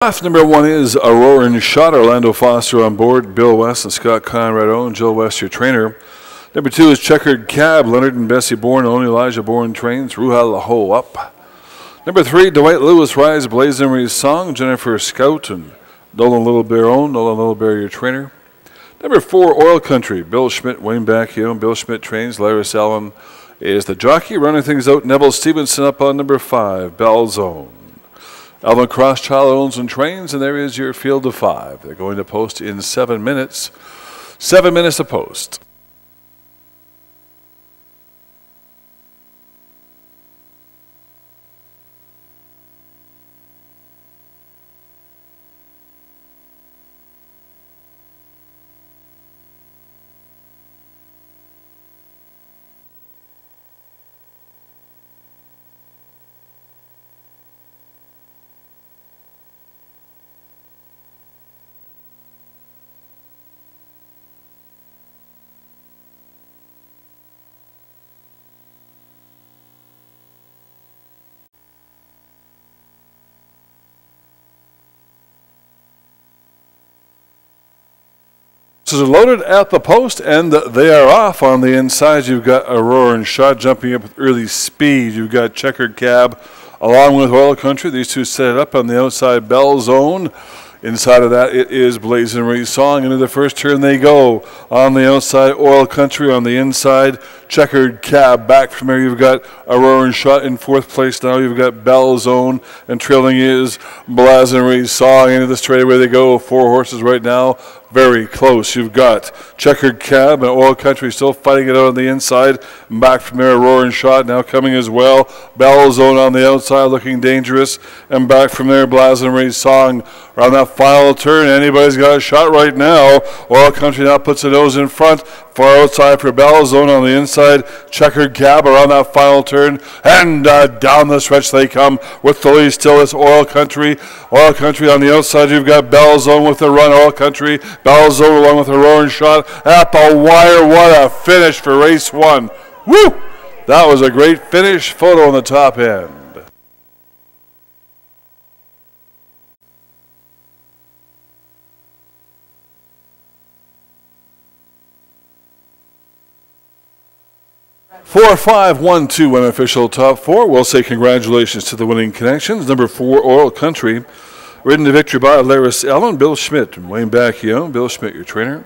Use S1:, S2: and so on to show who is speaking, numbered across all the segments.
S1: Draft number 1 is Aurora and Shot. Orlando Foster on board. Bill West and Scott Conrad own. Joe West, your trainer. Number 2 is Checkered Cab. Leonard and Bessie Bourne own. Elijah Bourne trains. Ruha Laho up. Number 3, Dwight Lewis Rise. Blazonry's Song. Jennifer Scout and Nolan Little Bear own. Nolan Little Bear, your trainer. Number 4, Oil Country. Bill Schmidt, Wayne Bacchio. Bill Schmidt trains. Larry Allen is the jockey. Running things out, Neville Stevenson up on number 5, Bell Zone. Alvin Crosschild owns and trains, and there is your field of 5. They're going to post in 7 minutes. 7 minutes to post. So they're loaded at the post, and they are off. On the inside, you've got Aurora and Shot jumping up with early speed. You've got Checkered Cab along with Oil Country. These two set it up on the outside, Bell Zone. Inside of that, it is Blazonry's Song. Into the first turn they go. On the outside, Oil Country. On the inside, Checkered Cab. Back from there, you've got Aurora and Shot in 4th place now. You've got Bell Zone, and trailing is Blazonry's Song. Into the straightaway they go. 4 horses right now. Very close. You've got Checkered Cab and Oil Country still fighting it out on the inside. Back from there, Aurora and Shot now coming as well. Bell Zone on the outside looking dangerous. And back from there, Blazonry's Song. Around that final turn, anybody's got a shot right now. Oil Country now puts the nose in front. Far outside for Bell Zone on the inside. Checkered Cab around that final turn. And down the stretch they come with the lead still. It's Oil Country. Oil Country on the outside. You've got Bell Zone with the run. Oil Country. Bell Zone along with Aurora and Shot at the wire. What a finish for race 1. Woo! That was a great finish. Photo on the top end. Four, 5, 1, 2, unofficial top 4. We'll say congratulations to the winning connections. Number 4, Oil Country. Ridden to victory by Laris Allen, Bill Schmidt, and Wayne Bacchio. Bill Schmidt, your trainer.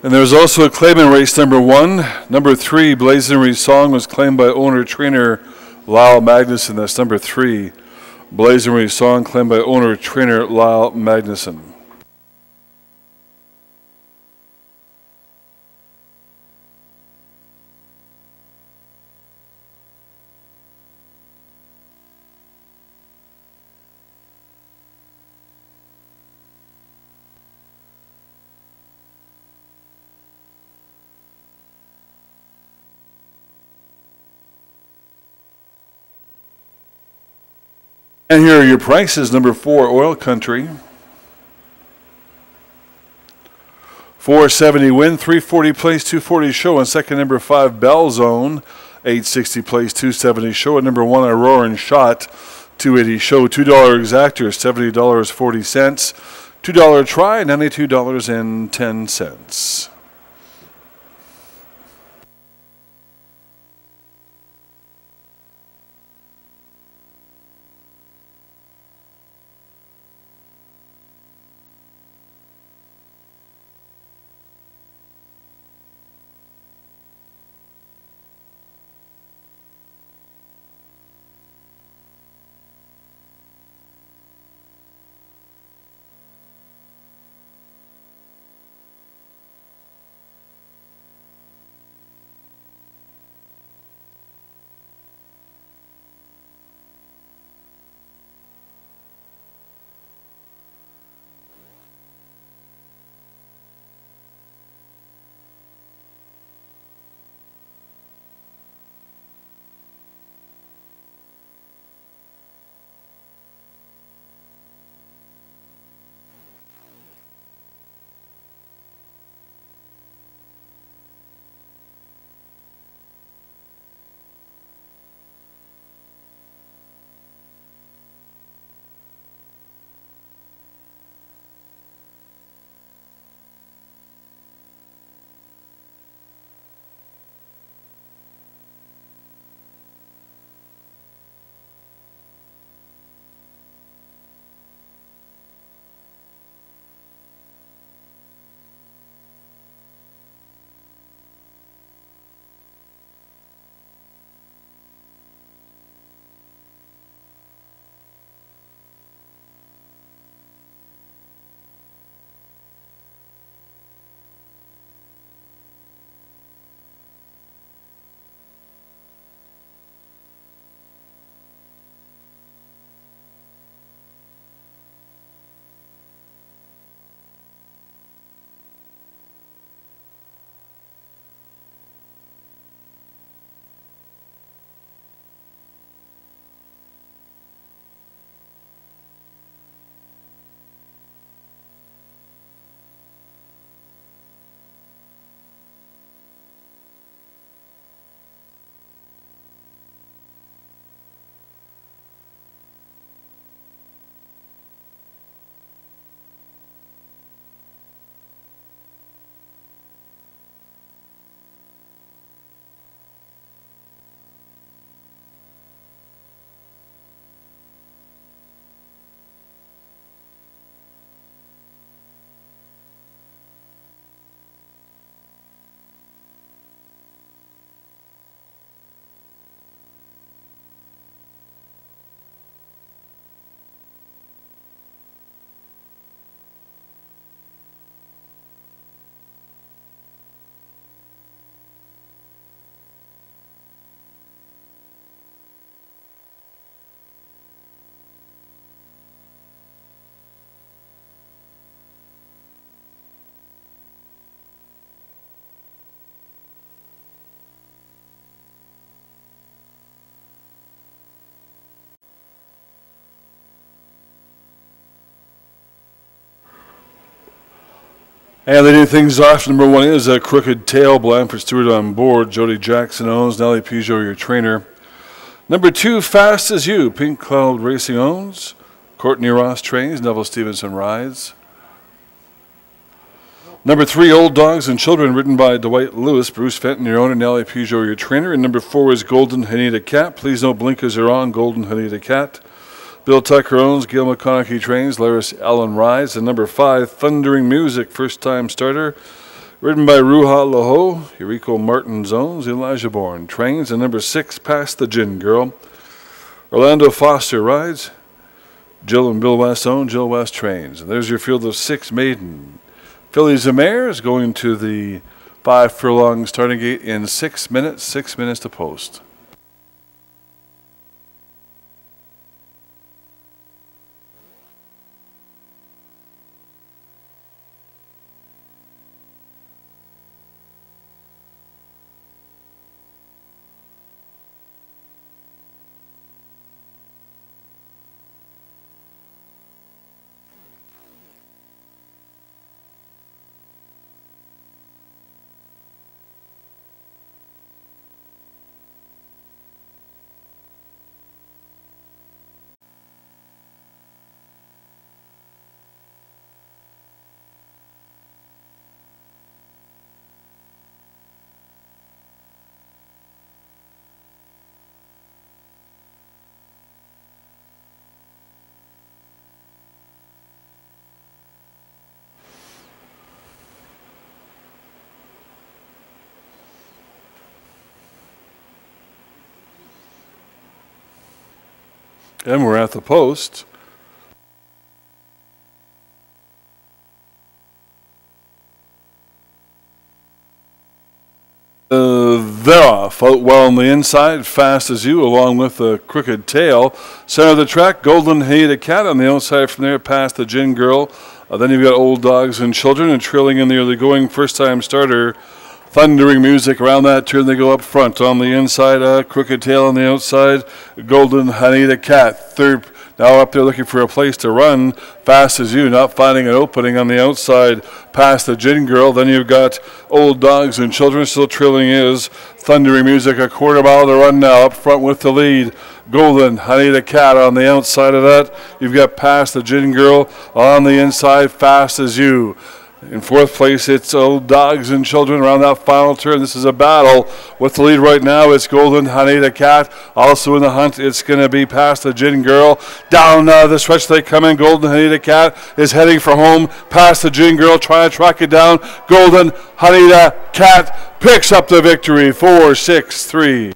S1: And there's also a claim in race number 1. Number 3, Blazonry's Song, was claimed by owner-trainer Lyle Magnuson. That's number 3. Blazonry's Song, claimed by owner-trainer Lyle Magnuson. And here are your prices. Number 4, Oil Country. $470 win, $340 place, $240 show. And second, number 5, Bell Zone. 860 plays 270 show. At number 1, a roaring shot, 280 show. $2 exactor, $70.40. $2 try, $92.10. And leading things off, number 1 is a Crooked Tail. Blanford Stewart on board. Jody Jackson owns. Nelly Peugeot, your trainer. Number 2, Fast As You. Pink Cloud Racing owns. Courtney Ross trains. Neville Stevenson rides. Number 3, Old Dogs and Children, ridden by Dwight Lewis. Bruce Fenton, your owner. Nelly Peugeot, your trainer. And number 4 is Golden Hanita Cat. Please note blinkers are on. Golden Hanita Cat. Bill Tucker owns. Gail McConaughey trains. Laris Allen rides. And number 5, Thundering Music, first-time starter, ridden by Ruha Laho. Eureka Martin owns. Elijah Bourne trains. And number 6, Past the Gin Girl, Orlando Foster rides. Jill and Bill West own. Jill West trains. And there's your field of 6 maiden fillies and mares going to the 5 furlong starting gate in 6 minutes. 6 minutes to post. And we're at the post. They're off. Out well on the inside, Fast as You, along with the Crooked Tail. Center of the track, Golden Haida Cat on the outside from there, past the Gin Girl. Then you've got Old Dogs and Children, and trailing in the early going first-time starter, Thundering Music. Around that turn, they go up front. On the inside, Crooked Tail on the outside, Golden Haida Cat. Third, now up there looking for a place to run. Fast as You, not finding an opening on the outside, past the Gin Girl. Then you've got Old Dogs and Children. Still trailing is Thundering Music. A quarter mile to run now. Up front with the lead, Golden Haida Cat. On the outside of that, you've got past the Gin Girl. On the inside, Fast as You. In fourth place, it's Old Dogs and Children around that final turn. This is a battle. With the lead right now, it's Golden Haida Cat. Also in the hunt, it's going to be past the Gin Girl. Down the stretch they come in. Golden Haida Cat is heading for home. Past the Gin Girl, trying to track it down. Golden Haida Cat picks up the victory, 4-6-3.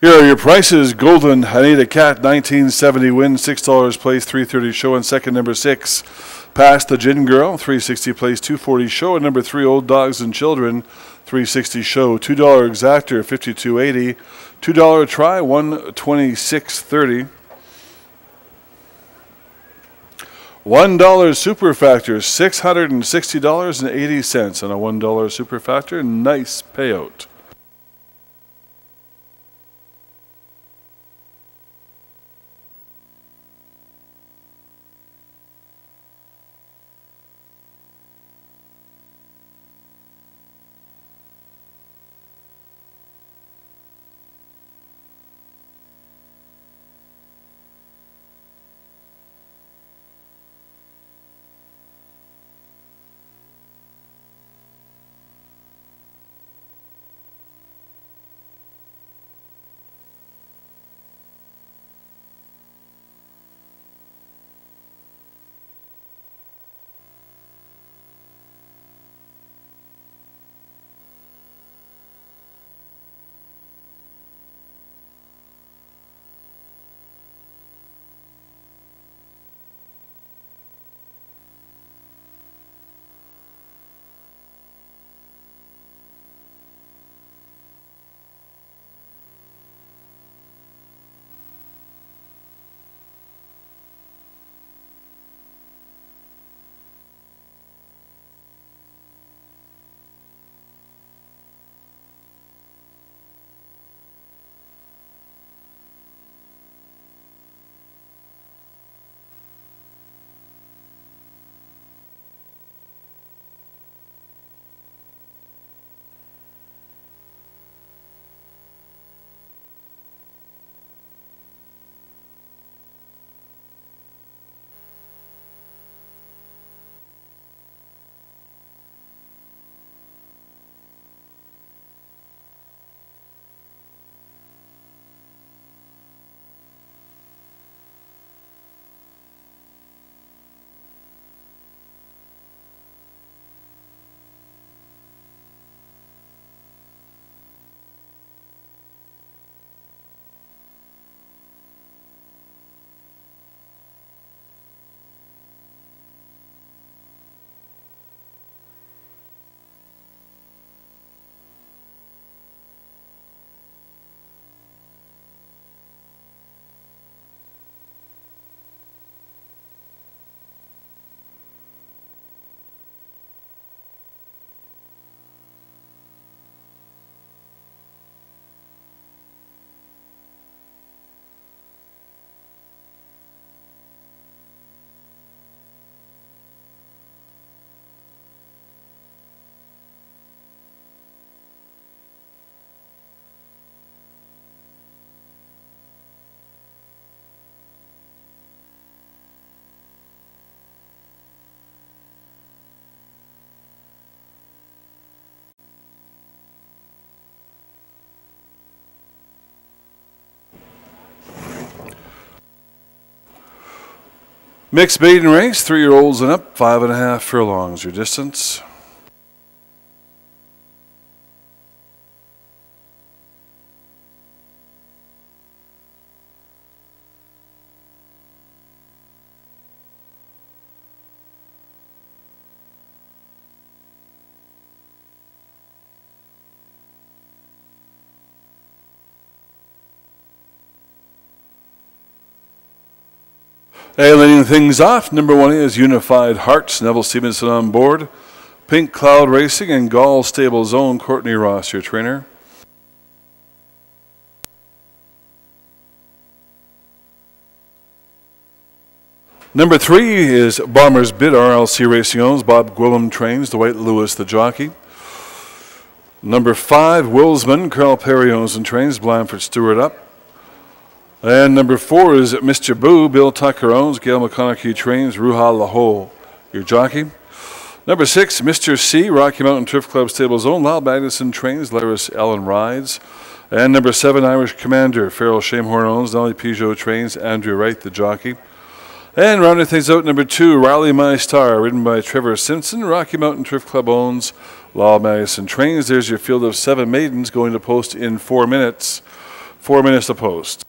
S1: Here are your prices. Golden Haida Cat, 1970 win, $6 place, 330 show. And second, number 6, Past the Gin Girl, 360 place, 240 show. And number 3, Old Dogs and Children, 360 show. $2 exactor, 52.80. $2 try, 126.30. $1 super factor, $660.80 on a $1 super factor. Nice payout. Mixed maiden race, 3-year-olds and up, 5.5 furlongs your distance. And leading things off, number 1 is Unified Hearts, Neville Stevenson on board. Pink Cloud Racing and Gall Stables own Courtney Ross, your trainer. Number 3 is Bomber's Bid, RLC Racing owns. Bob Gwillem trains, Dwight Lewis the jockey. Number 5, Willsman, Carl Perry owns and trains, Blanford Stewart up. And number 4 is Mr. Boo, Bill Tucker owns, Gail McConaughey trains, Ruha Laho, your jockey. Number 6, Mr. C, Rocky Mountain Turf Club Stables own, Lyle Magnuson trains, Laris Allen rides. And number 7, Irish Commander, Farrell Shamehorn owns, Dolly Peugeot trains, Andrew Wright the jockey. And rounding things out, number 2, Rally My Star, ridden by Trevor Simpson, Rocky Mountain Turf Club owns, Lyle Magnuson trains. There's your field of 7 maidens going to post in 4 minutes. 4 minutes to post.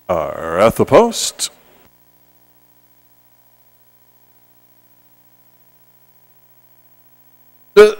S1: Are at the post. They're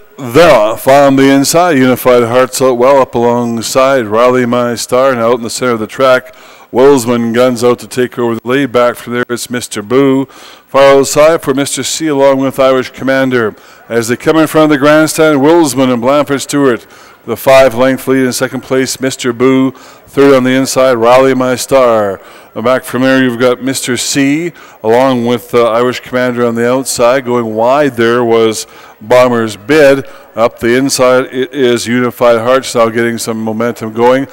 S1: off on the inside. Unified Hearts out well up alongside Rally My Star, and out in the center of the track. Willsman guns out to take over the lead. Back from there, it's Mr. Boo. Far outside for Mr. C along with Irish Commander. As they come in front of the grandstand, Willsman and Blanford Stewart. The 5-length lead in second place, Mr. Boo. Third on the inside, Rally My Star. Back from there, you've got Mr. C, along with Irish Commander on the outside. Going wide there was Bomber's Bid. Up the inside, it is Unified Hearts now getting some momentum going.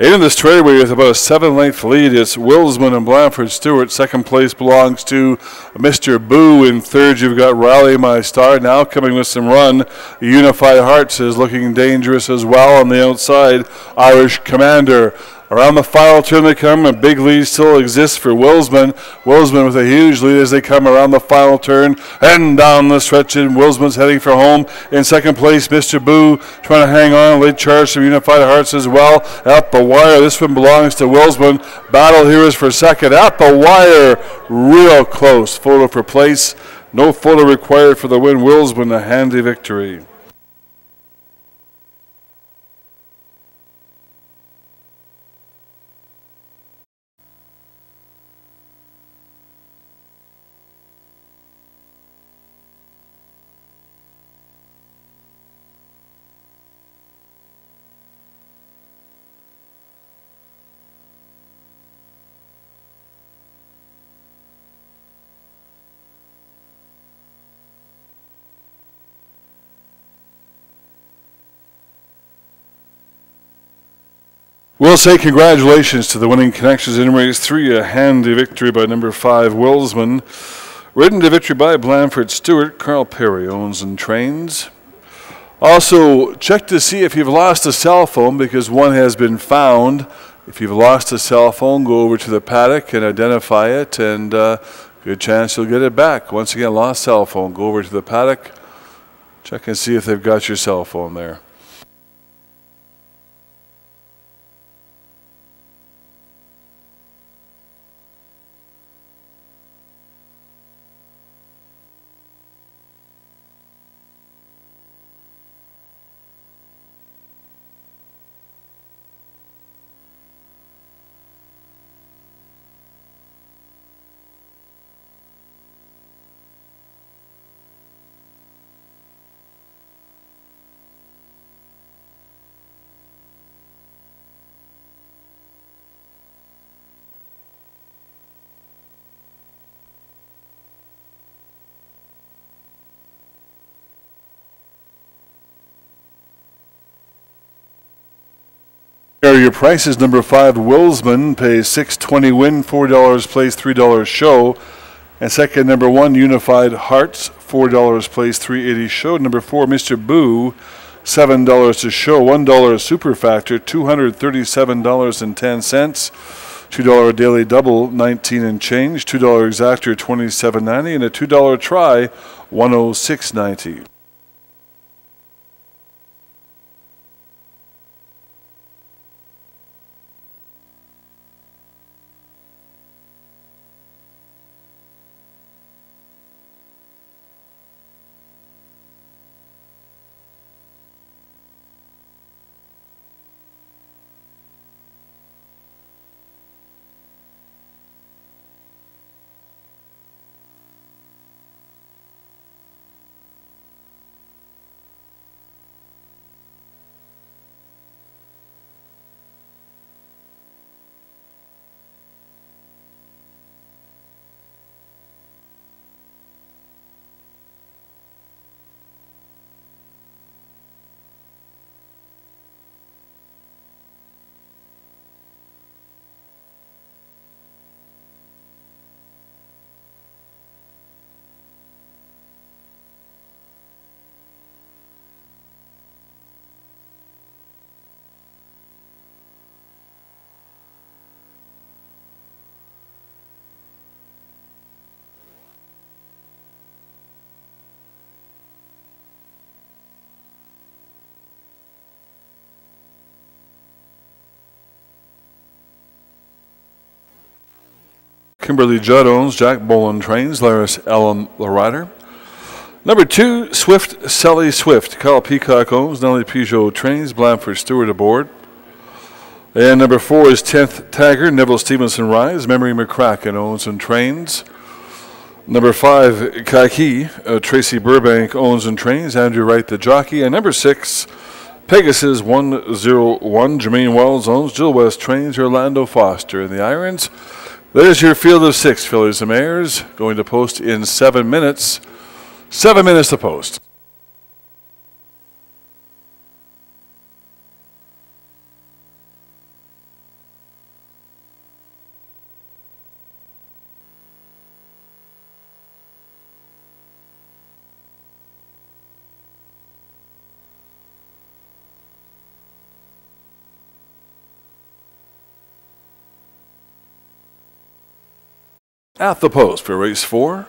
S1: In the straightaway with about a 7-length lead, it's Willsman and Blanford Stewart. Second place belongs to Mr. Boo. In third, you've got Rally My Star. Now coming with some run. Unified Hearts is looking dangerous as well on the outside. Irish Commander. Around the final turn they come. A big lead still exists for Willsman. Willsman with a huge lead as they come around the final turn and down the stretch. And Willsman's heading for home. In second place, Mr. Boo trying to hang on. Late charge from Unified Hearts as well. At the wire. This one belongs to Willsman. Battle here is for second. At the wire. Real close. Photo for place. No photo required for the win. Willsman a handy victory. We'll say congratulations to the winning connections in race 3. A handy victory by number 5, Willsman. Ridden to victory by Blanford Stewart. Carl Perry owns and trains. Also, check to see if you've lost a cell phone, because one has been found. If you've lost a cell phone, go over to the paddock and identify it and Good chance you'll get it back. Once again, lost cell phone. Go over to the paddock. Check and see if they've got your cell phone there. Here are your prices. Number 5, Wilsman, pays $6.20 win, $4 place, $3 show. And second, number 1, Unified Hearts, $4 place, $3.80 show. Number 4, Mr. Boo, $7 to show, $1 super factor, $237.10. $2 daily double, 19 and change. $2 exactor, $27.90, and a $2 try, $106.90. Kimberly Judd owns Jack Boland Trains, Laris Ellen Larider. Number 2, Swift Sally Swift. Kyle Peacock owns Nellie Peugeot Trains, Blanford Stewart aboard. And number 4 is 10th Tagger, Neville Stevenson Rise, Memory McCracken owns and trains. Number 5, Kaki, Tracy Burbank owns and trains, Andrew Wright the jockey. And number 6, Pegasus 101, Jermaine Wells owns, Jill West trains, Orlando Foster in the irons. There's your field of 6 fillies and mares going to post in 7 minutes. 7 minutes to post. At the post for race 4.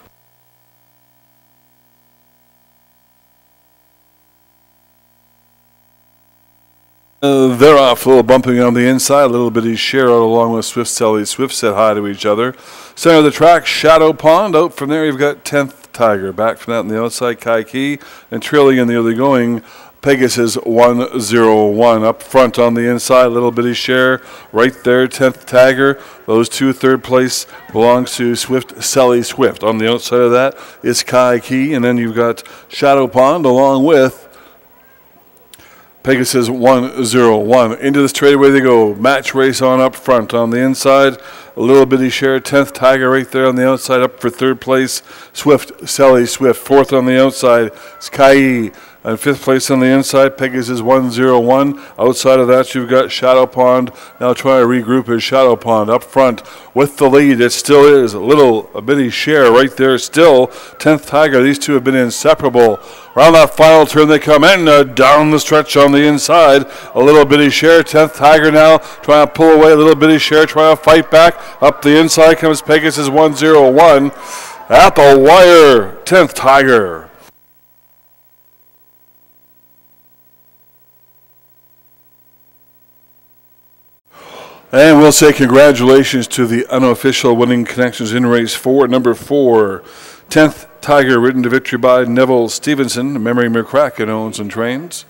S1: They're off, a little bumping on the inside, a little bitty share out along with Swift Sally Swift said hi to each other. Center of the track, Shadow Pond. Out from there, you've got 10th Tiger. Back from that on the outside, Kai Key. And trailing in the early going, Pegasus 101. Up front on the inside, a little bitty share. Right there, 10th Tiger. Those two, third place belongs to Swift Sally Swift. On the outside of that is Kai Key. And then you've got Shadow Pond along with Pegasus 101. Into the straightaway they go. Match race on up front. On the inside, a little bitty share. 10th Tiger right there on the outside. Up for third place, Swift Sally Swift. Fourth on the outside, Sky And fifth place on the inside, Pegasus 101. Outside of that, you've got Shadow Pond. Now trying to regroup as Shadow Pond up front with the lead. It still is a bitty share right there still. 10th Tiger. These two have been inseparable. Around that final turn they come in, down the stretch on the inside. A little bitty share. 10th Tiger now trying to pull away. A little bitty share trying to fight back. Up the inside comes Pegasus 101. At the wire, 10th Tiger. And we'll say congratulations to the unofficial winning connections in race 4, number 4. 10th Tiger, ridden to victory by Neville Stevenson. Memory McCracken owns and trains.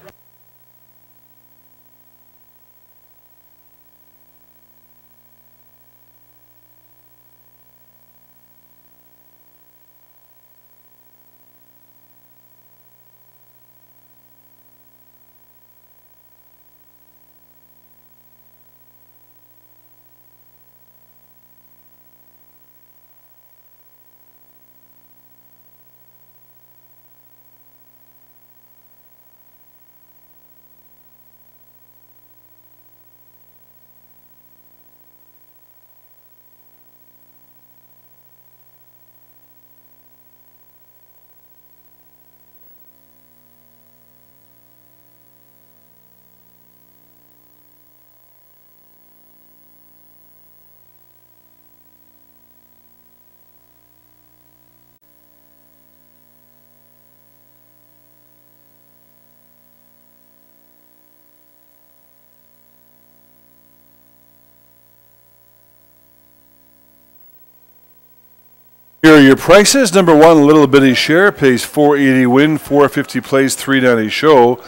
S1: Here are your prices. Number 1, Little Bitty Share, pays $4.80 win, $4.50 plays, $3.90 show.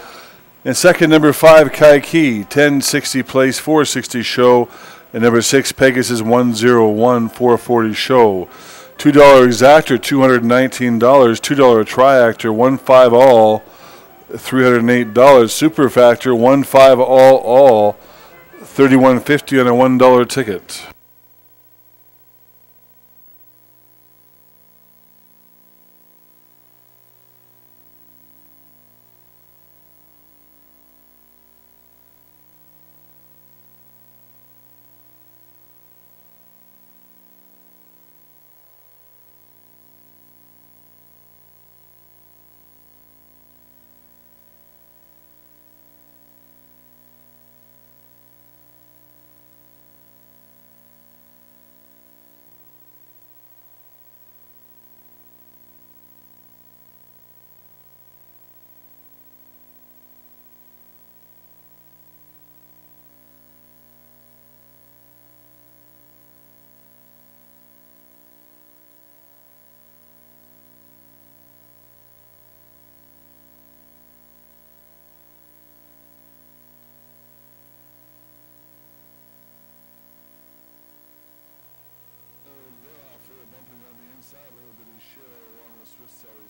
S1: And second, number 5, Kai Key, $10.60 plays, $4.60 show. And number 6, Pegasus 101, $4.40 show. $2 exactor, $219. $2 triactor, 1.5 all, $308. Super factor, 1.5 all, $31.50 on a $1 ticket.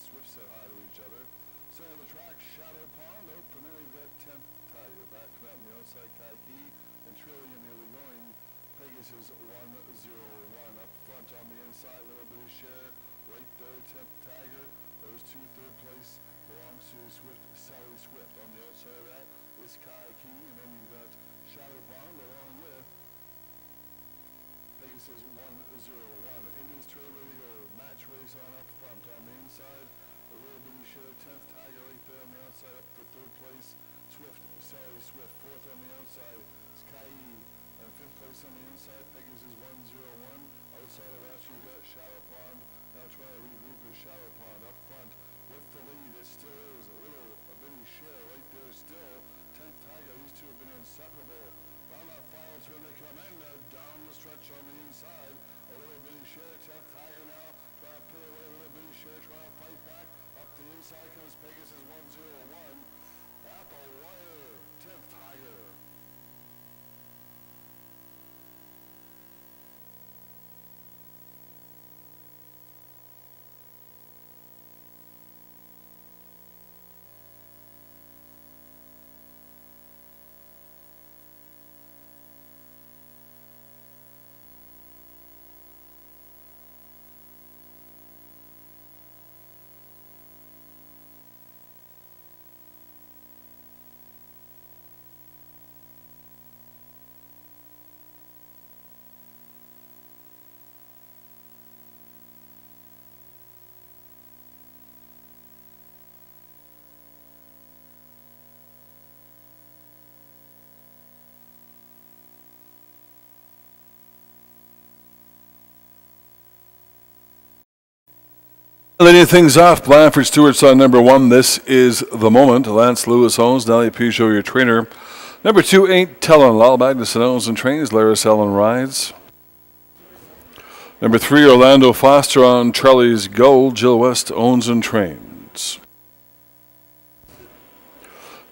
S1: Swift said hi to each other. Center of the track, Shadow Pond. Out from there, you've got 10th Tiger. Back from the outside, Kai Key. And Trillium nearly going. Pegasus 101. Up front on the inside, little bit of share. Right there, 10th Tiger. Those two, third place belongs to Swift, Sally Swift. On the outside of that is Kai Key. And then you've got Shadow Pond along with Pegasus 101. Indians trade ready to go. Match race on up front. On the inside, a little bitty share. 10th Tiger right there on the outside. Up for third place, Swift, Sally Swift. Fourth on the outside, Sky. And fifth place on the inside, Pegasus 101. Outside of that, you've got Shadow Pond. Now trying to regroup with Shadow Pond. Up front with the lead. It still is a bitty share right there still. 10th Tiger. These two have been inseparable. On that final turn they come in, down the stretch on the inside. A little bitty share, 10th Tiger now, trying to pull away a little bitty share, trying to fight back. Up the inside comes Pegasus 101. At the wire, 10th Tiger. Leading things off, Blanford Stewart's on number 1. This is The Moment. Lance Lewis owns. Nelly Peugeot, your trainer. Number 2, Ain't Tellin'. Lal Magnuson owns and trains. Laris Ellen rides. Number 3, Orlando Foster on Charlie's Gold. Jill West owns and trains.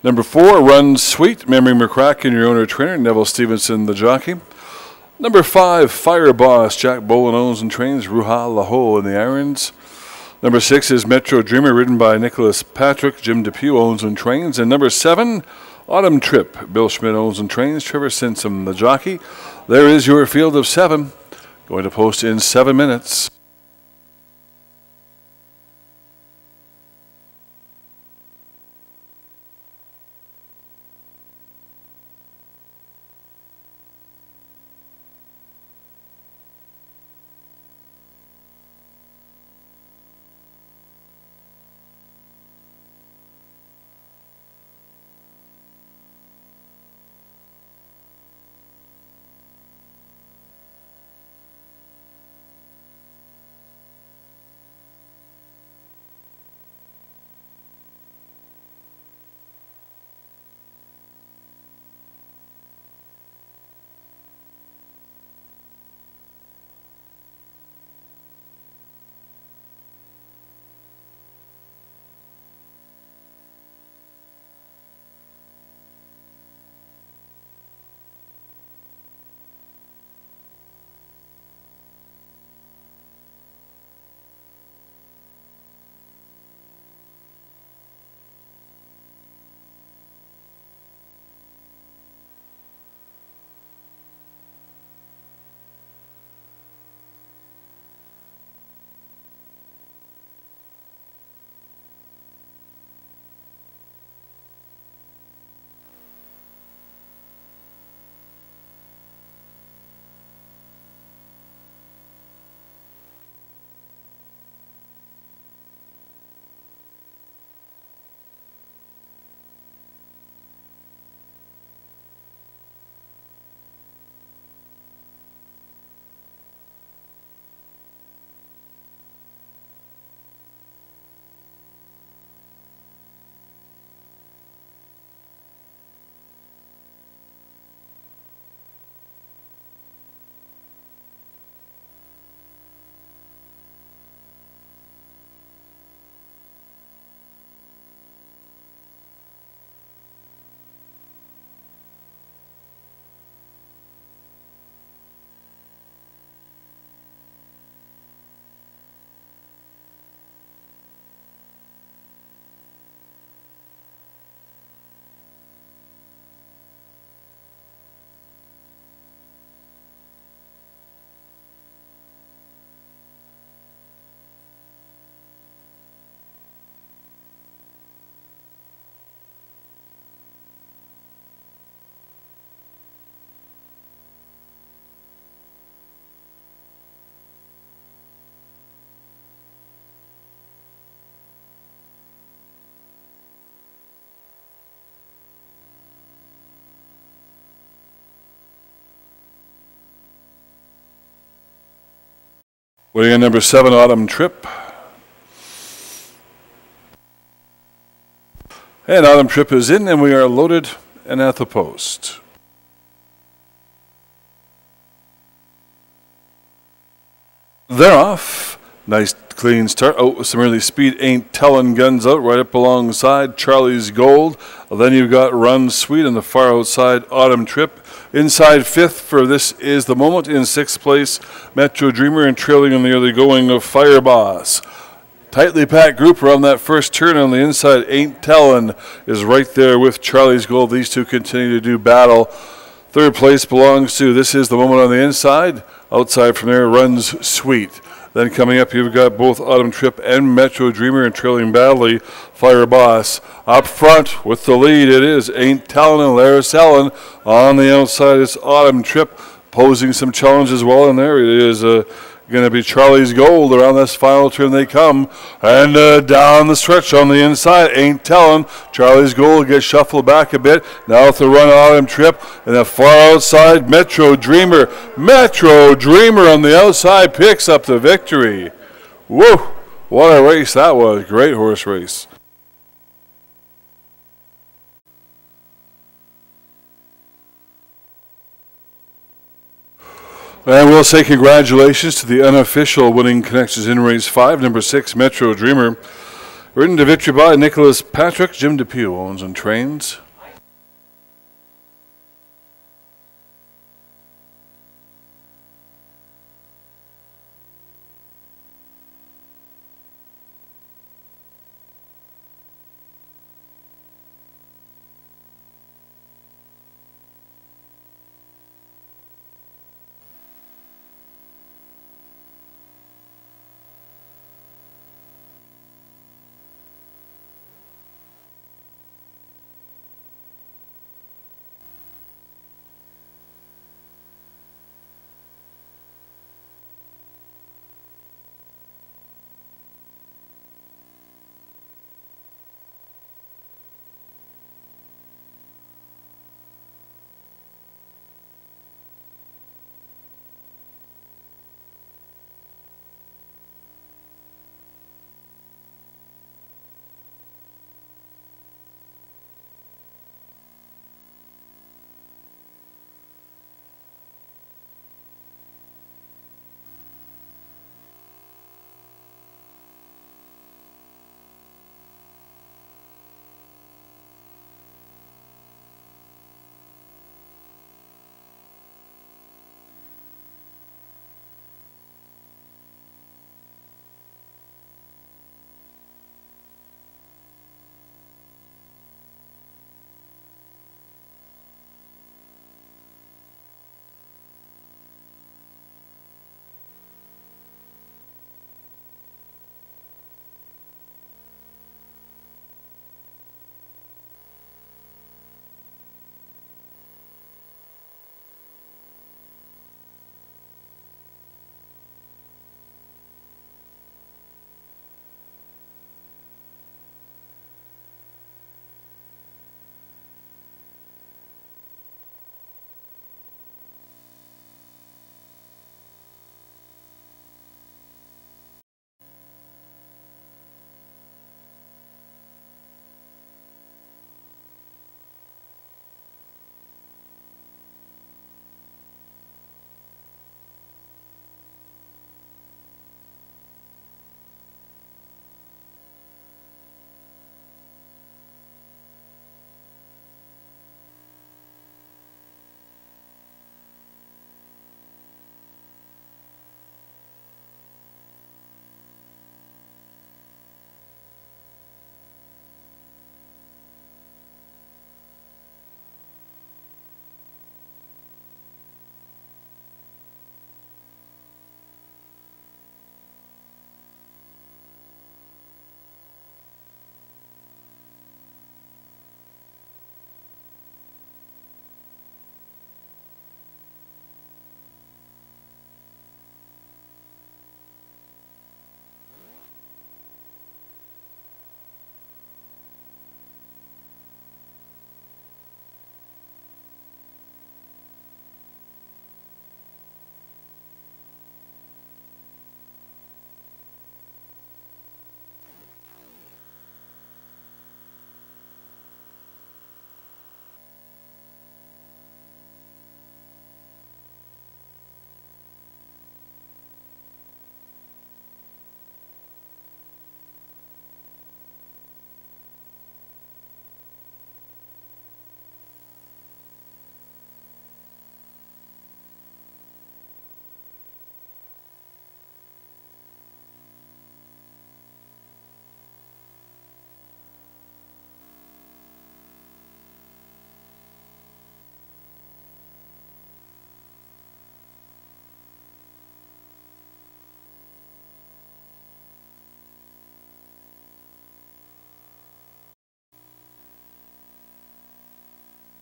S1: Number 4, Run Sweet. Memory McCracken, your owner trainer. Neville Stevenson, the jockey. Number 5, Fire Boss. Jack Bowen owns and trains. Ruha Laho in the irons. Number 6 is Metro Dreamer, ridden by Nicholas Patrick. Jim Depew owns and trains. And number 7, Autumn Trip. Bill Schmidt owns and trains. Trevor Simpson, the jockey. There is your field of 7. Going to post in 7 minutes. Waiting on number 7, Autumn Trip. And Autumn Trip is in, and we are loaded and at the post. They're off. Nice clean start. Oh, some early speed. Ain't Tellin' guns out right up alongside Charlie's Gold. Then you've got Run Sweet on the far outside, Autumn Trip. Inside 5th for This Is The Moment. In 6th place, Metro Dreamer, and trailing on the early going of Fire Boss. Tightly packed group around that first turn on the inside. Ain't Tellin' is right there with Charlie's Gold. These two continue to do battle. 3rd place belongs to This Is The Moment on the inside. Outside from there, Runs Sweet. Then coming up, you've got both Autumn Trip and Metro Dreamer, and trailing badly, Fire Boss. Up front with the lead, it is Ain't Tellin' and Laris Ellen. On the outside, it's Autumn Trip, posing some challenges well in there. It is going to be Charlie's Gold. Around this final turn they come. And down the stretch on the inside, Ain't Tellin'. Charlie's Gold gets shuffled back a bit. Now with the run, Autumn Trip. And the far outside, Metro Dreamer. Metro Dreamer on the outside picks up the victory. Whoa! What a race that was. Great horse race. And we'll say congratulations to the unofficial winning connections in race 5, number 6, Metro Dreamer. Ridden to victory by Nicholas Patrick. Jim Depew owns and trains.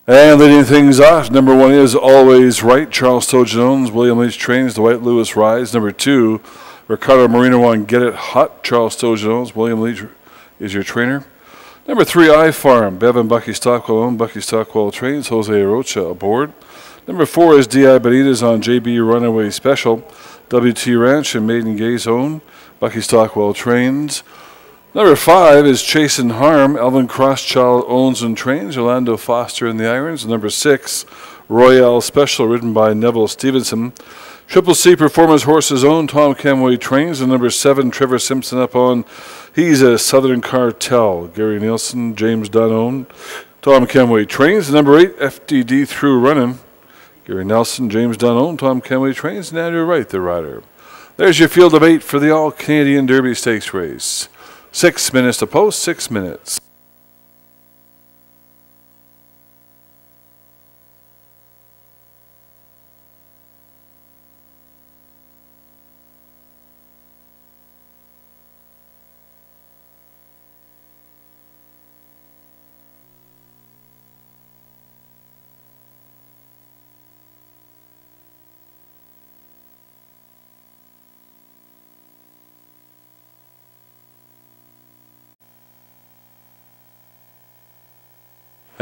S1: And leading things off, number 1 is Always Right. Charles Stowe-Jones. William Leach trains the White Lewis Rise. Number 2, Ricardo Marino on Get It Hot. Charles Stowe-Jones. William Leach is your trainer. Number 3, I Farm. Bevan Bucky Stockwell owned. Bucky Stockwell trains. Jose Rocha aboard. Number 4 is D.I. Benitez on JB Runaway Special. WT Ranch and Maiden Gaze owned. Bucky Stockwell trains. Number 5 is Chase and Harm. Elvin Crosschild owns and trains. Orlando Foster in the irons. Number 6, Royale Special, ridden by Neville Stevenson. Triple C Performance Horses own. Tom Kenway trains. And number 7, Trevor Simpson up on. He's a Southern Cartel. Gary Nielsen, James Dunn own. Tom Kenway trains. And number 8, FDD Through Running. Gary Nelson, James Dunn own. Tom Kenway trains. And Andrew Wright, the rider. There's your field of 8 for the All-Canadian Derby Stakes race. 6 minutes to post, 6 minutes.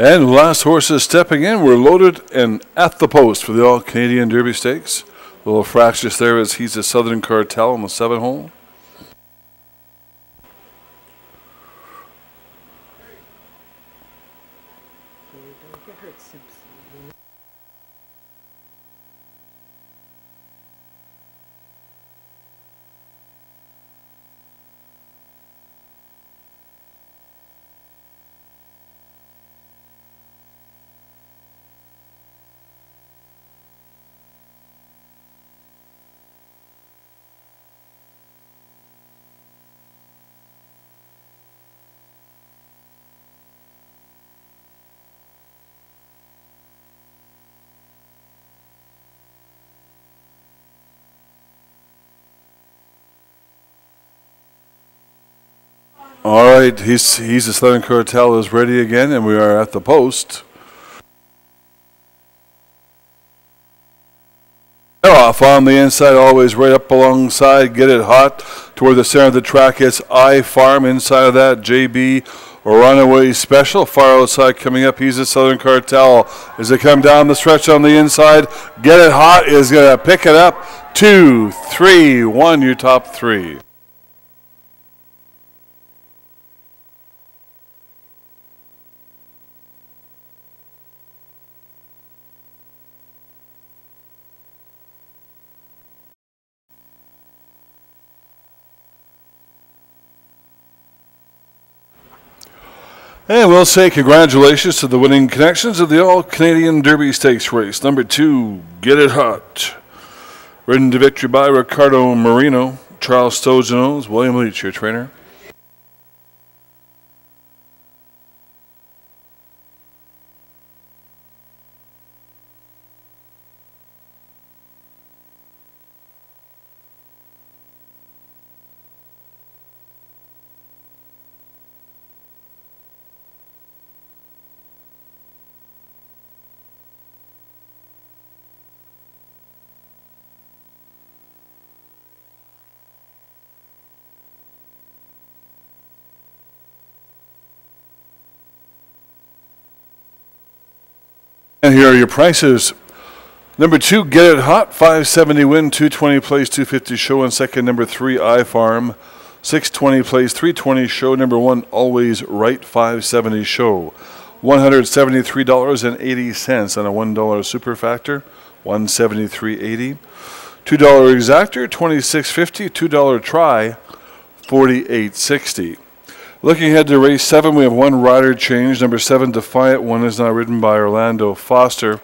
S1: And the last horses stepping in, we're loaded and at the post for the All-Canadian Derby Stakes. A little fractious there as he's a Southern Cartel on the 7-hole. All right, he's the Southern Cartel is ready again, and we are at the post. They're off on the inside, always right up alongside. Get It Hot toward the center of the track. It's I Farm inside of that. JB or Runaway Special far outside coming up. He's the Southern Cartel as they come down the stretch on the inside. Get It Hot is going to pick it up. 2, 3, 1, your top 3. And we'll say congratulations to the winning connections of the All-Canadian Derby Stakes race. Number 2, Get It Hot. Ridden to victory by Ricardo Marino. Charles Stojanos, William Leach, your trainer. And here are your prices. Number 2, Get It Hot, 570 win, 220 plays, 250 show. And second, number 3, I Farm, 620 plays, 320 show. Number 1, Always Right, 570 show. $173.80 on a $1 super factor, $173.80. $2 exactor, $26.50. $2 try, $48.60. Looking ahead to race 7, we have one rider change. Number 7, Defiant One, is now ridden by Orlando Foster.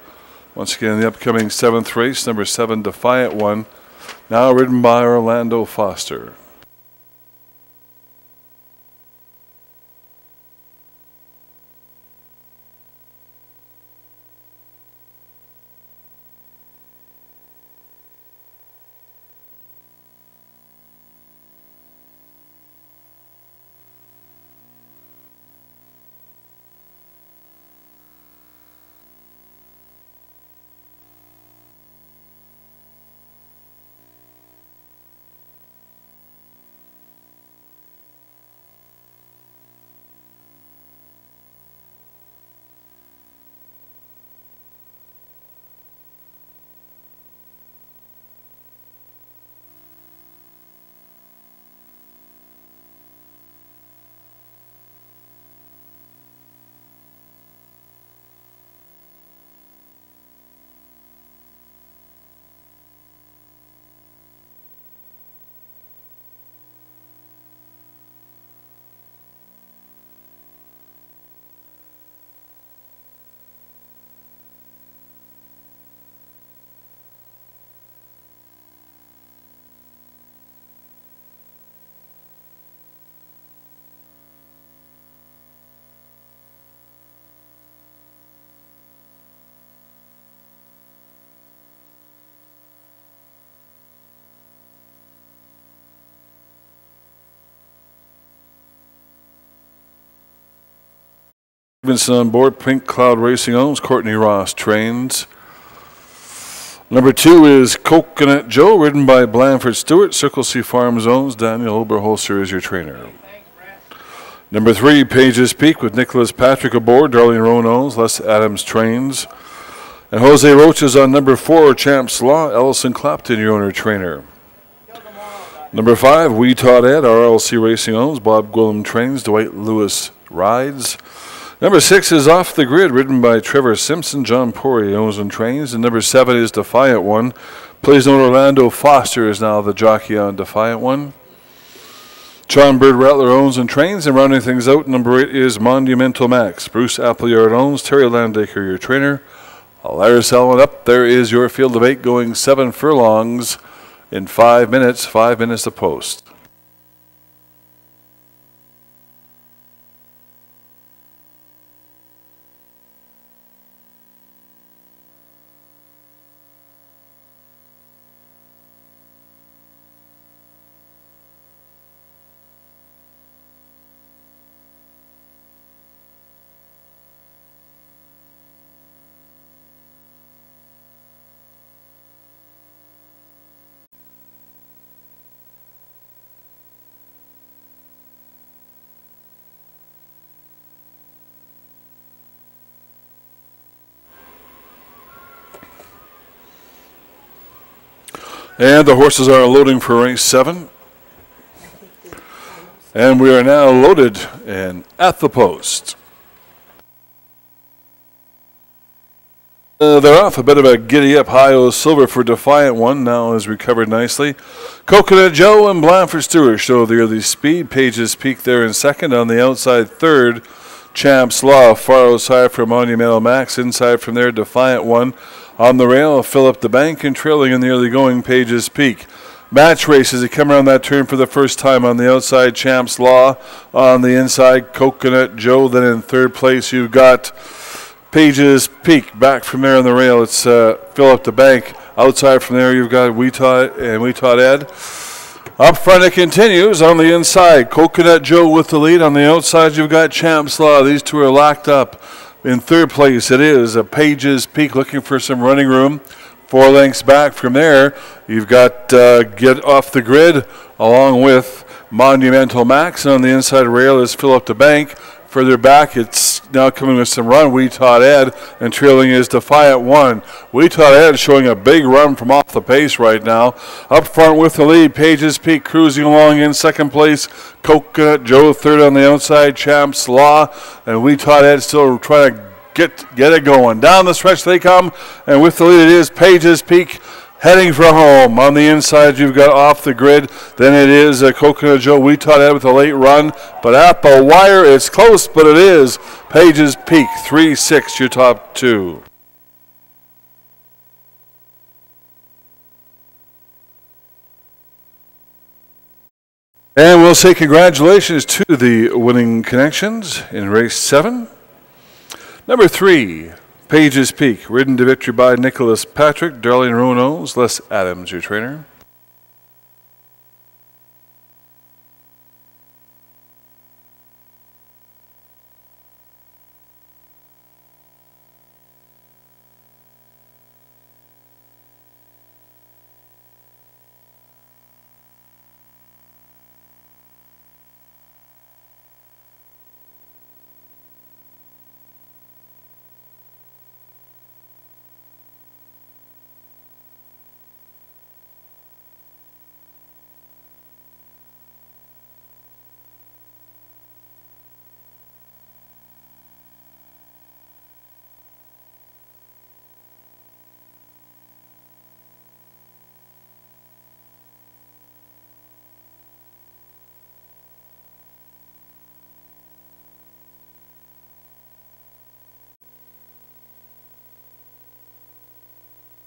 S1: Once again, the upcoming 7th race, number 7, Defiant One, now ridden by Orlando Foster. Stevenson on board. Pink Cloud Racing owns. Courtney Ross trains. Number 2 is Coconut Joe, ridden by Blanford Stewart. Circle C Farms owns. Daniel Oberholzer is your trainer. Number 3, Pages Peak with Nicholas Patrick aboard. Darlene Roan owns. Les Adams trains. And Jose Roach is on number 4, Champs Law. Ellison Clapton, your owner trainer. Number 5, We Taught Ed. RLC Racing owns. Bob Gwillem trains. Dwight Lewis rides. Number 6 is Off the Grid, ridden by Trevor Simpson. John Poirier owns and trains. And number 7 is Defiant One. Plays known Orlando Foster is now the jockey on Defiant One. John Bird Rattler owns and trains. And rounding things out, number 8 is Monumental Max. Bruce Appleyard owns. Terry Landaker, your trainer. Larry Selman up. There is your field of 8 going 7 furlongs in 5 minutes. 5 minutes to post. And the horses are loading for race 7. And we are now loaded and at the post. They're off. A bit of a giddy-up high-o silver for Defiant One. Now has recovered nicely. Coconut Joe and Blanford Stewart show the early speed. Pages Peak there in second. On the outside, third, Champs Law. Far outside for Monumental Max. Inside from there, Defiant One. On the rail, Philip the Bank, and trailing in the early going, Pages Peak. Match races, they come around that turn for the first time. On the outside, Champs Law. On the inside, Coconut Joe. Then in third place, you've got Pages Peak. Back from there on the rail, it's Philip the Bank. Outside from there, you've got We Taught Ed. Up front, it continues. On the inside, Coconut Joe with the lead. On the outside, you've got Champs Law. These two are locked up. In third place, it is Pages Peak looking for some running room. 4 lengths back from there, you've got Get Off the Grid along with Monumental Max. And on the inside rail is Philip the Bank. Further back, it's now coming with some run. We Taught Ed, and trailing is Defiant One. We Taught Ed showing a big run from off the pace right now. Up front with the lead, Pages Peak cruising along in second place. Coconut Joe third on the outside, Champs Law, and We Taught Ed still trying to get it going. Down the stretch they come, and with the lead it is Pages Peak heading for home. On the inside you've got Off the Grid. Then it is Coconut Joe. We Taught Ed with a late run, but at the wire it's close, but it is Pages Peak. 3-6 your top 2. And we'll say congratulations to the winning connections in race 7. Number 3, Pages Peak, ridden to victory by Nicholas Patrick. Darlene Roan owns. Les Adams, your trainer.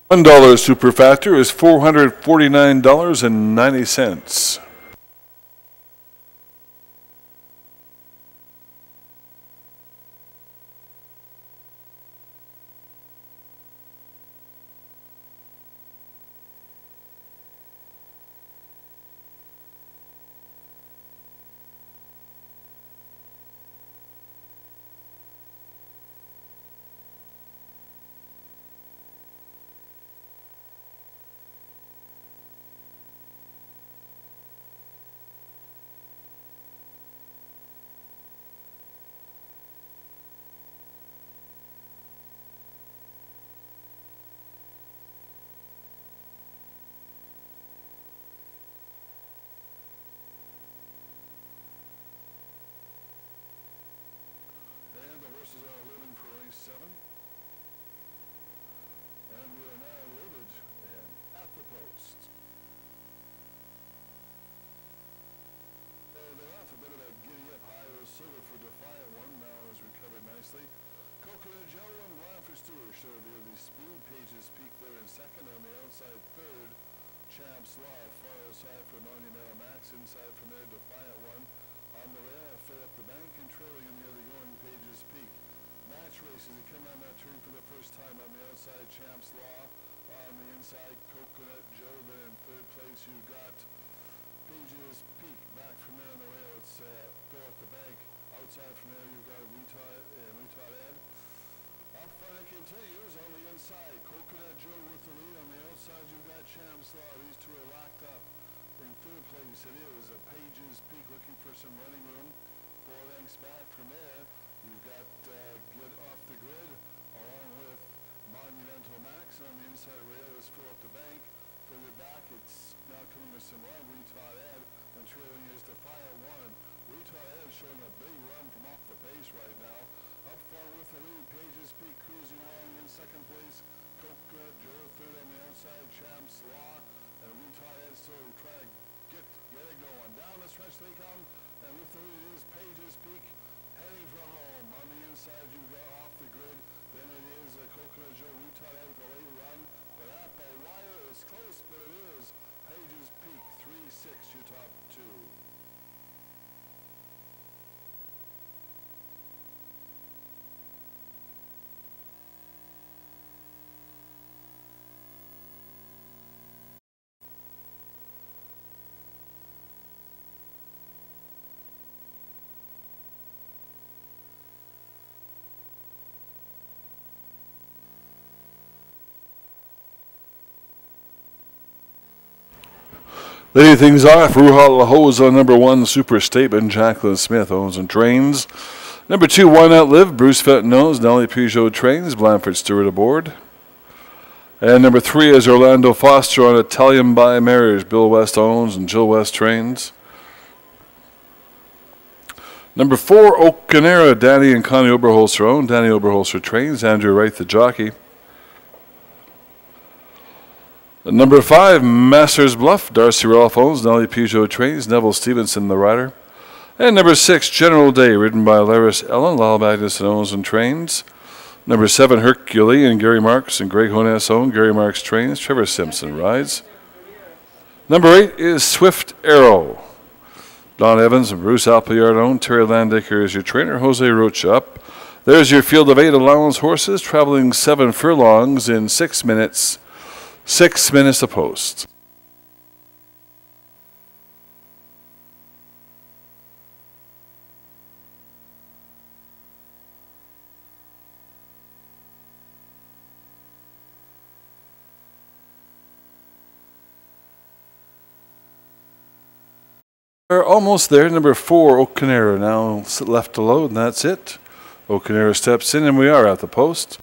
S1: $1 super factor is $449.90. race 7. And we are now loaded and at the post. They're off a bit of a giddy-up high. It was silver for Defiant One. Now has recovered nicely. Coconut Joe and Blanford Stewart showed the early speed. Pages Peak there in second. On the outside, third. Champs Law far outside for Monumental Max. Inside from there, Defiant One. On the rail, Philip the Bank, and trailing in the early going, Pages Peak. Match races that come on that turn for the first time. On the outside, Champs Law. On the inside, Coconut Joe. Then in third place, you've got Pages Peak. Back from there on the rail, it's Philip the Bank. Outside from there, you've got Retard Ed. Up front it continues. On the inside, Coconut Joe with the lead. On the outside, you've got Champs Law. These two are locked up. In third place, it is Pages Peak looking for some running room. 4 lengths back from there, you've got Get Off the Grid along with Monumental Max. On the inside rail is Philip the Bank. Further back, it's now coming with some run. Retard Ed, and trailing is Defiant One. Retard Ed showing a big run from off the pace right now. Up front with the lead, Pages Peak cruising along in second place. Coconut Joe third on the outside, Champs Law, and Retard Ed still trying to get it going. Down the stretch they come, and with the lead is Pages Peak heading for home. On the inside you've got Off the Grid, then it is Coconut Joe. Retard Ed with a late run, but at the wire is close, but it is Pages Peak 3-6 your top 2. Leading things off, Ruha Laho's on number 1, Super Statement. Jacqueline Smith owns and trains. Number 2, Why Not Live, Bruce Fenton owns. Nellie Peugeot trains. Blanford Stewart aboard. And number 3 is Orlando Foster on Italian by Marriage. Bill West owns and Jill West trains. Number 4, Okanera, Danny and Connie Oberholzer own. Danny Oberholzer trains. Andrew Wright the jockey. Number 5, Masters Bluff, Darcy Ralph owns. Nellie Peugeot trains. Neville Stevenson the rider. And number 6, General Day, ridden by Laris Ellen. Lyle Magnuson owns and trains. Number 7, Herculean, Gary Marks and Greg Honess own. Gary Marks trains. Trevor Simpson rides. Number 8 is Swift Arrow. Don Evans and Bruce Appleyard own. Terry Landaker is your trainer. Jose Rocha up. There's your field of 8 allowance horses, traveling 7 furlongs in 6 minutes. 6 minutes a post. We're almost there. Number 4, Okanera now left to load, and that's it. Okanera steps in, and we are at the post.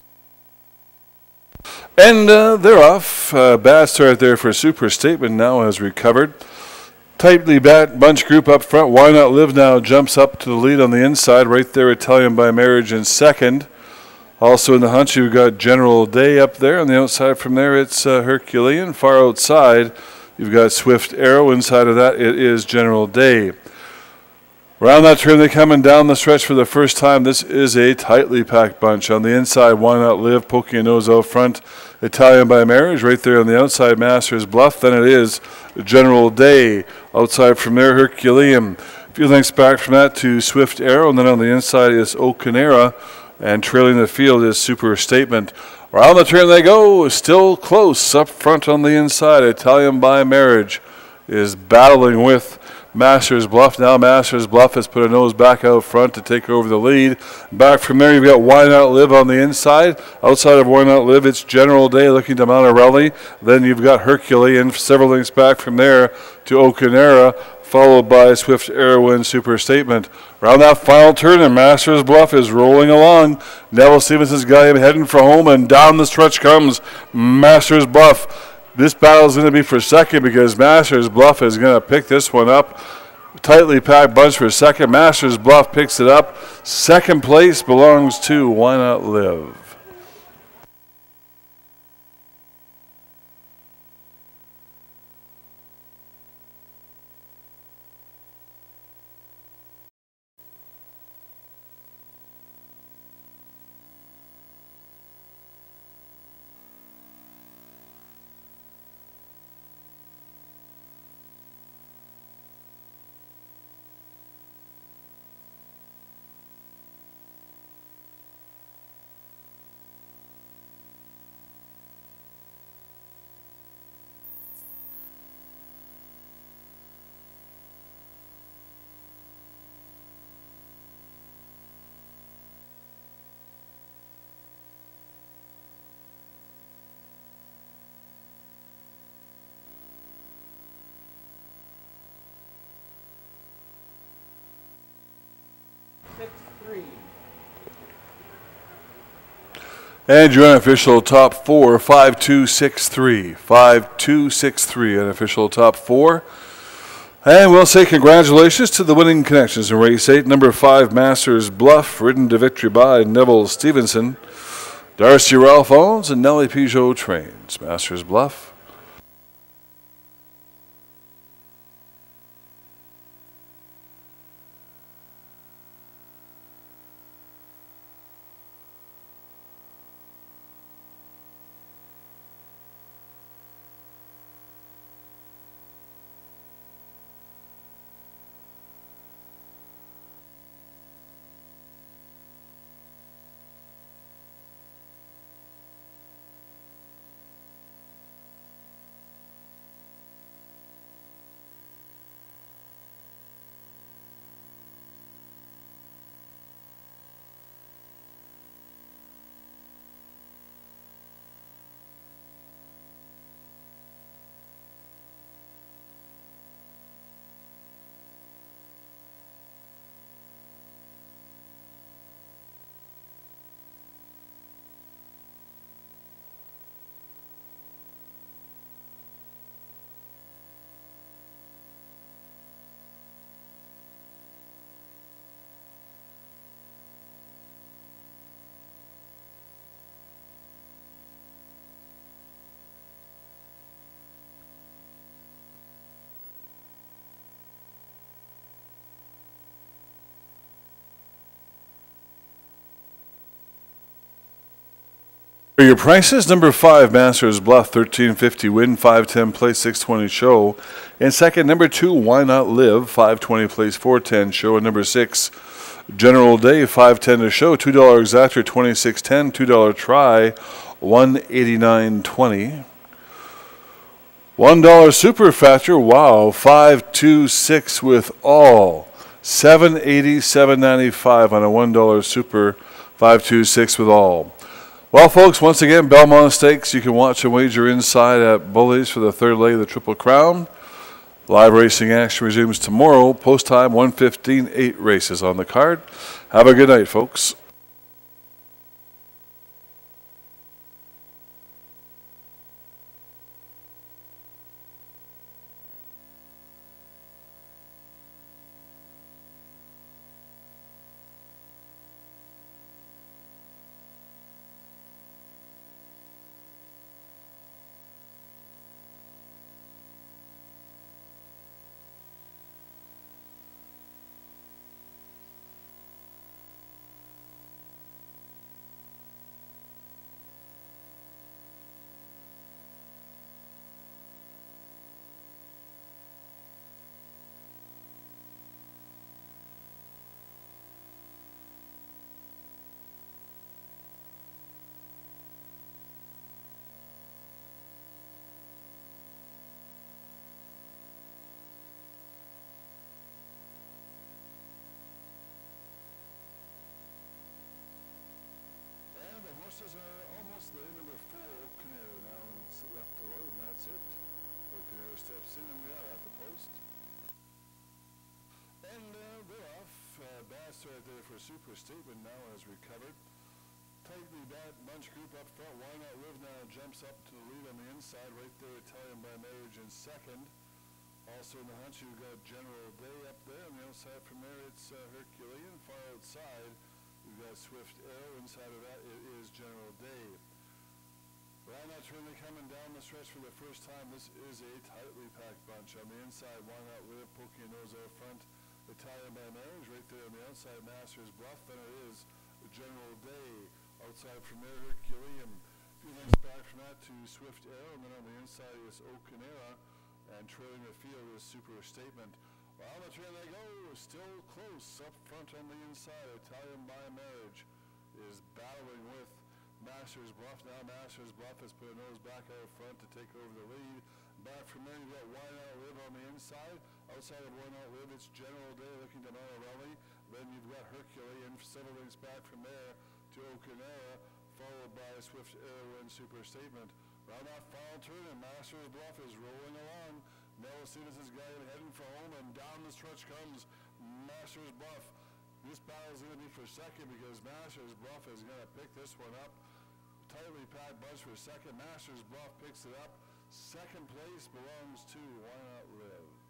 S1: And they're off. Bad start there for Super Statement. Now has recovered. Tightly bunch group up front. Why Not Live now jumps up to the lead on the inside. Right there, Italian by Marriage in second. Also in the hunt, you've got General Day up there. On the outside from there, it's Herculean. Far outside, you've got Swift Arrow. Inside of that, it is General Day. Around that turn, they're coming down the stretch for the first time. This is a tightly packed bunch. On the inside, Why Not Live, poking a nose out front. Italian by Marriage. Right there on the outside, Masters Bluff. Then it is General Day. Outside from there, Herculean. A few lengths back from that to Swift Arrow. And then on the inside is Okanera. And trailing the field is Super Statement. Around the turn they go. Still close up front on the inside. Italian by Marriage is battling with Masters Bluff. Now Masters Bluff has put a nose back out front to take over the lead. Back from there, you've got Why Not Live on the inside. Outside of Why Not Live, it's General Day looking to mount a rally. Then you've got Herculean several lengths back from there to Okanera, followed by Swift Arrow and Super Statement. Around that final turn, and Masters Bluff is rolling along. Neville Stevenson's got him heading for home, and down the stretch comes Masters Bluff. This battle is going to be for second because Masters Bluff is going to pick this one up. tightly packed bunch for second. Masters Bluff picks it up. Second place belongs to Why Not Live. And your unofficial top four, 5263. 5263, unofficial top four. And we'll say congratulations to the winning connections in race 8. Number 5, Masters Bluff, ridden to victory by Neville Stevenson, Darcy Ralph Owens, and Nellie Peugeot Trains. Masters Bluff. For your prices, number 5, Masters Bluff, 1350 win, 510 place, 620 show. And second, number 2, Why Not Live, 520 place, 410 show. And number 6, General Day, 510 to show, $2 exactor, 2610, $2 try, 189.20. $1 super factor, wow, 526 with all, 780, 795 on a $1 super, 526 with all. Well, folks, once again, Belmont Stakes. You can watch and wager inside at Bullies for the third leg of the Triple Crown. Live racing action resumes tomorrow. Post time 1:15, 8 races on the card. Have a good night, folks. Horses are almost there. Number 4, Oak Canary now left to load, and that's it. Oak Canary steps in, and we are at the post. And they're off. Bass right there for Super Statement now has recovered. Tightly bunch group up front. Why Not Live now jumps up to the lead on the inside. Right there, Italian by Marriage in second. Also in the hunt, you've got General Day up there. On the outside from there, it's Herculean. Far outside, you've got Swift Arrow. Inside of that, it is General Day. Right now, Trinity coming down the stretch for the first time. This is a tightly packed bunch. On the inside, Why Not Live, poking your nose out front. Italian by Marriage right there on the outside. Masters Bluff. Then it is General Day. Outside from there, Herculean. A few lengths back from that to Swift Arrow. And then on the inside is Okanera. And trailing the field is Super Statement. Well, the train they go. Still close up front on the inside. Italian by Marriage is battling with Masters Bluff. Now Masters Bluff has put a nose back out front to take over the lead. Back from there, you've got Why Not Live on the inside. Outside of Why Not Live, it's General Day looking to Monterelli. Then you've got Herculean several lengths back from there to Okanera, followed by Swift Arrow and Super Statement. Round that final turn, and Masters Bluff is rolling along. Noah Stevens is heading for home, and down the stretch comes Masters Bluff. This battle is going to be for second because Masters Bluff is going to pick this one up. Tightly packed bunch for second. Masters Bluff picks it up. Second place belongs to Why Not Live.